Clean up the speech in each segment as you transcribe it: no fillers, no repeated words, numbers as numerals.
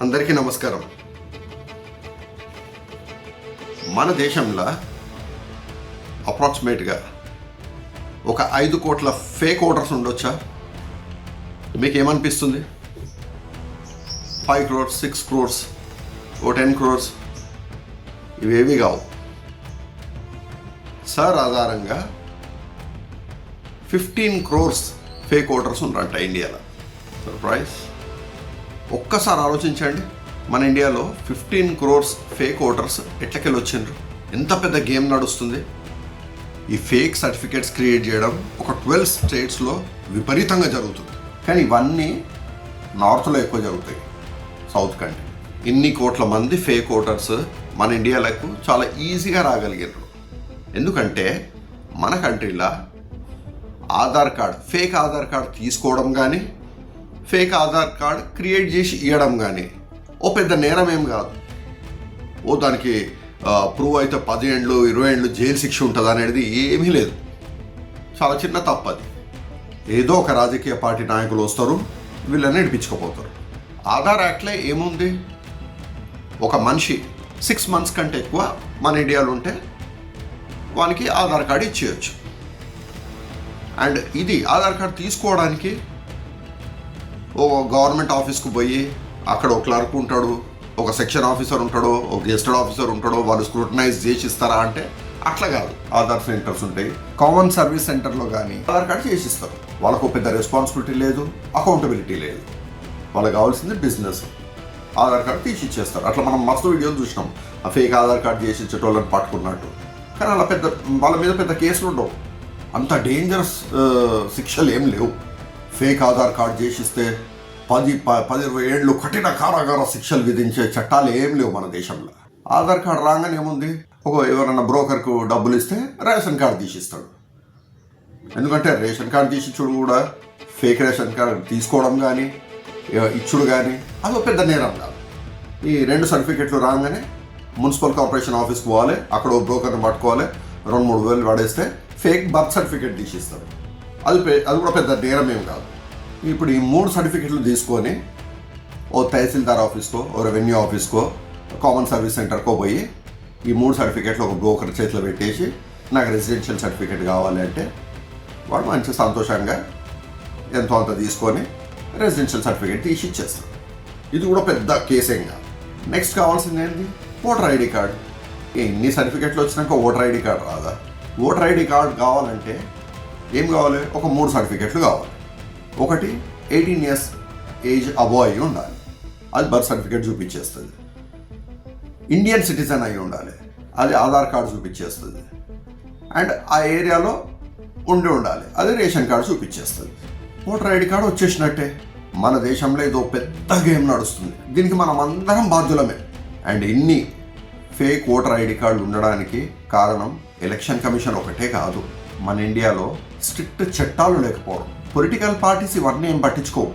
అందరికీ నమస్కారం. మన దేశంలో అప్రాక్సిమేట్గా ఒక 5 కోట్ల ఫేక్ ఓటర్స్ ఉండొచ్చా? మీకు ఏమనిపిస్తుంది? 5 crores, 6 crores, 10 crores ఇవేవి కావు సార్. ఆధారంగా 15 crores ఫేక్ ఓటర్స్ ఉన్నారంట ఇండియాలో. సర్ప్రైజ్. ఒక్కసారి ఆలోచించండి, మన ఇండియాలో 15 crores ఫేక్ ఓటర్స్ ఎట్లకెళ్ళి వచ్చిండ్రు? ఎంత పెద్ద గేమ్ నడుస్తుంది. ఈ ఫేక్ సర్టిఫికేట్స్ క్రియేట్ చేయడం ఒక 12 స్టేట్స్లో విపరీతంగా జరుగుతుంది. కానీ ఇవన్నీ నార్త్లో ఎక్కువ జరుగుతాయి, సౌత్ కంటే. ఇన్ని కోట్ల మంది ఫేక్ ఓటర్స్ మన ఇండియాలకు చాలా ఈజీగా రాగలిగారు. ఎందుకంటే మన కంట్రీలో ఫేక్ ఆధార్ కార్డ్ తీసుకోవడం కానీ, ఫేక్ ఆధార్ కార్డ్ క్రియేట్ చేసి ఇవ్వడం కానీ ఓ పెద్ద నేరం ఏం కాదు. దానికి ప్రూవ్ అయితే 10 ఏళ్ళు 20 ఏళ్ళు జైలు శిక్ష ఉంటుంది అనేది ఏమీ లేదు. చాలా చిన్న తప్పు అది. ఏదో ఒక రాజకీయ పార్టీ నాయకులు వస్తారు, వీళ్ళని నడిపించుకోపోతారు. ఆధార్ యాక్ట్లో ఏముంది? ఒక మనిషి 6 months కంటే ఎక్కువ మన ఇండియాలో ఉంటే వానికి ఆధార్ కార్డు ఇచ్చేయచ్చు. అండ్ ఇది ఆధార్ కార్డు తీసుకోవడానికి ఓ గవర్నమెంట్ ఆఫీస్కు పోయి అక్కడ ఒక క్లర్క్ ఉంటాడు, ఒక సెక్షన్ ఆఫీసర్ ఉంటాడు, ఒక గెస్టెడ్ ఆఫీసర్ ఉంటాడు, వాళ్ళు స్క్రూటనైజ్ చేసి ఇస్తారా అంటే అట్లా కాదు. ఆధార్ సెంటర్స్ ఉంటాయి, కామన్ సర్వీస్ సెంటర్లో కానీ ఆధార్ కార్డు చేసిస్తారు. వాళ్ళకు పెద్ద రెస్పాన్సిబిలిటీ లేదు, అకౌంటబిలిటీ లేదు. వాళ్ళకి కావాల్సింది బిజినెస్. ఆధార్ కార్డు తీసి ఇచ్చేస్తారు. అట్లా మనం మస్తు వీడియోలు చూసినాం, ఆ ఫేక్ ఆధార్ కార్డు చేసి ఇచ్చేటోళ్ళని పట్టుకున్నట్టు. కానీ అలా వాళ్ళ మీద పెద్ద కేసులు ఉండవు, అంత డేంజరస్ శిక్షలు ఏం లేవు. ఫేక్ ఆధార్ కార్డు చేసిస్తే 10-20 ఏళ్ళు కఠిన కారాగార శిక్షలు విధించే చట్టాలు ఏం లేవు మన దేశంలో. ఆధార్ కార్డు రాగానే ఏముంది, ఎవరైనా బ్రోకర్కు డబ్బులు ఇస్తే రేషన్ కార్డు తీసిస్తాడు. ఎందుకంటే రేషన్ కార్డు తీసిచ్చుడు కూడా, ఫేక్ రేషన్ కార్డు తీసుకోవడం కానీ ఇచ్చుడు కానీ అదో పెద్ద నేరం కాదు. ఈ 2 సర్టిఫికెట్లు రాగానే మున్సిపల్ కార్పొరేషన్ ఆఫీస్కి పోవాలి, అక్కడ బ్రోకర్ని పట్టుకోవాలి, 2-3 వేలు పడేస్తే ఫేక్ బర్త్ సర్టిఫికేట్ తీసిస్తారు. అది కూడా పెద్ద నేరం ఏం కాదు. ఇప్పుడు ఈ 3 సర్టిఫికెట్లు తీసుకొని ఓ తహసీల్దార్ ఆఫీస్కో, ఓ రెవెన్యూ ఆఫీస్కో, కామన్ సర్వీస్ సెంటర్కో పోయి ఈ 3 సర్టిఫికెట్లు ఒక బ్రోకర్ చేతిలో పెట్టేసి నాకు రెసిడెన్షియల్ సర్టిఫికేట్ కావాలి అంటే వాడు మంచి సంతోషంగా ఎంతో అంత తీసుకొని రెసిడెన్షియల్ సర్టిఫికేట్ తీసి ఇచ్చేస్తాడు. ఇది కూడా పెద్ద కేసేం కాదు. నెక్స్ట్ కావాల్సింది ఏంటి? Voter ID card. ఇన్ని సర్టిఫికెట్లు వచ్చినాక ఓటర్ ఐడి కార్డు రాదా? ఓటర్ ఐడి కార్డు కావాలంటే ఏం కావాలి? ఒక 3 సర్టిఫికెట్లు కావాలి. ఒకటి 18 years ఏజ్ అబోవ్ అయి ఉండాలి, అది బర్త్ సర్టిఫికేట్ చూపించేస్తుంది. ఇండియన్ సిటిజన్ అయి ఉండాలి, అది ఆధార్ కార్డు చూపించేస్తుంది. అండ్ ఆ ఏరియాలో ఉండాలి, అది రేషన్ కార్డు చూపించేస్తుంది. ఓటర్ ఐడి కార్డు వచ్చేసినట్టే. మన దేశంలో ఏదో పెద్ద గేమ్ నడుస్తుంది, దీనికి మనం అందరం బాధ్యులమే. అండ్ ఇన్ని ఫేక్ ఓటర్ ఐడి కార్డులు ఉండడానికి కారణం ఎలక్షన్ కమిషన్ ఒకటే కాదు, మన ఇండియాలో స్ట్రిక్ట్ చట్టాలు లేకపోవడం. పొలిటికల్ పార్టీస్ ఇవన్నీ ఏం పట్టించుకోవు,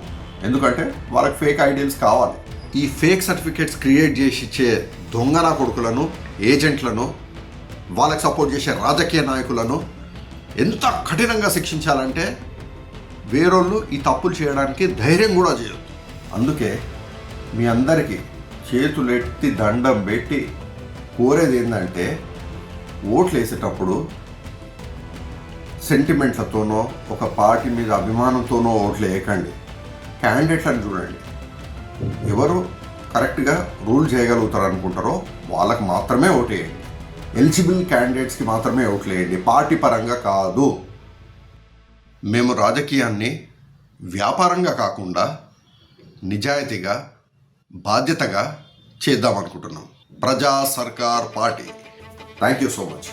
ఎందుకంటే వాళ్ళకి ఫేక్ ఐడియల్స్ కావాలి. ఈ ఫేక్ సర్టిఫికేట్స్ క్రియేట్ చేసి ఇచ్చే దొంగన కొడుకులను, ఏజెంట్లను, వాళ్ళకి సపోర్ట్ చేసే రాజకీయ నాయకులను ఎంత కఠినంగా శిక్షించాలంటే వేరోళ్ళు ఈ తప్పులు చేయడానికి ధైర్యం కూడా చేయదు. అందుకే మీ అందరికీ చేతులెత్తి దండం పెట్టి కోరేది ఏంటంటే, ఓట్లు వేసేటప్పుడు సెంటిమెంట్లతోనో ఒక పార్టీ మీద అభిమానంతోనో ఓట్లు వేయకండి. క్యాండిడేట్లను చూడండి, ఎవరు కరెక్ట్గా రూల్ చేయగలుగుతారు అనుకుంటారో వాళ్ళకి మాత్రమే ఓటు వేయండి. ఎలిజిబుల్ క్యాండిడేట్స్కి మాత్రమే ఓట్లు వేయండి, పార్టీ పరంగా కాదు. మేము రాజకీయాన్ని వ్యాపారంగా కాకుండా నిజాయితీగా, బాధ్యతగా చేద్దామనుకుంటున్నాం. ప్రజా సర్కార్ party. Thank you so much.